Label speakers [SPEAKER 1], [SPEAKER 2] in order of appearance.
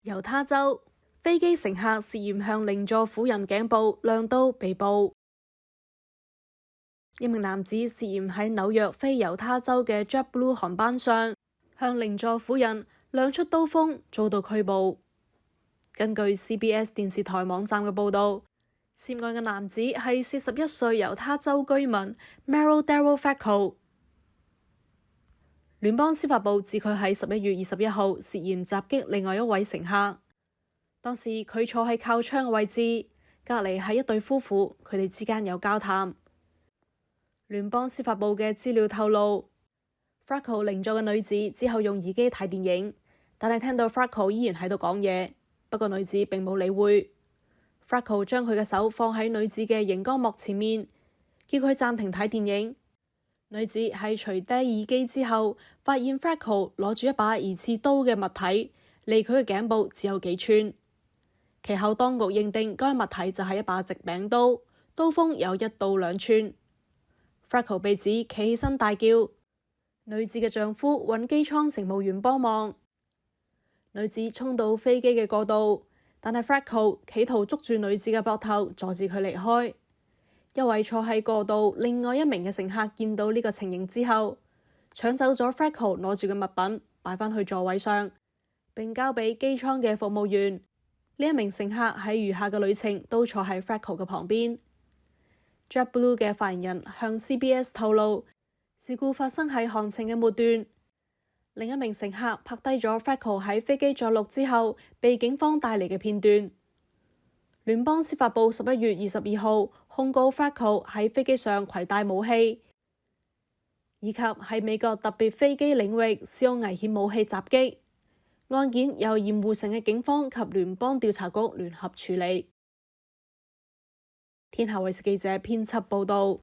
[SPEAKER 1] 猶他州飛機乘客涉嫌向鄰座婦人頸部亮刀被捕。一名男子涉嫌喺紐約飛猶他州嘅 JetBlue 航班上向鄰座婦人亮出刀鋒，遭到拘捕。根據 CBS 電視台網站嘅報道，涉案嘅男子係41歲猶他州居民 Merrill Darrell Franco。聯邦司法部指佢喺11月21號涉嫌襲擊另外一位乘客，當時佢坐喺靠窗嘅位置，隔離係一對夫婦，佢哋之間有交談。聯邦司法部嘅資料透露，Franco 鄰座嘅女子之後用耳機睇電影，但係聽到 Franco 依然喺度講嘢，不過女子並冇理會。Franco 將佢嘅手放喺女子嘅熒光幕前面，叫佢暫停睇電影。女子喺除低耳機之後，發現 Franco 攞住一把疑似刀嘅物體，離佢嘅頸部只有幾寸。其後當局認定該物體就係一把直柄刀，刀鋒有1到2寸。Franco 被指企起身大叫，女子嘅丈夫揾機艙乘務員幫忙。女子衝到飛機嘅過道，但係 Franco 企圖捉住女子嘅膊頭，阻止佢離開。一位坐喺過道另外一名嘅乘客見到呢個情形之後，搶走咗 Franco 攞住嘅物品，擺返去座位上，並交俾機艙嘅服務員。呢一名乘客喺餘下嘅旅程都坐喺 Franco 嘅旁邊。JetBlue 嘅發言人向 CBS 透露，事故發生喺航程嘅末段。另一名乘客拍低咗 Franco 喺飛機着陸之後被警方帶嚟嘅片段。聯邦司法部11月22號控告 Franco 喺飛機上攜帶武器，以及喺美國特別飛機領域使用危險武器襲擊。案件由鹽湖城嘅警方及聯邦調查局聯合處理。天下衛視記者編輯報道。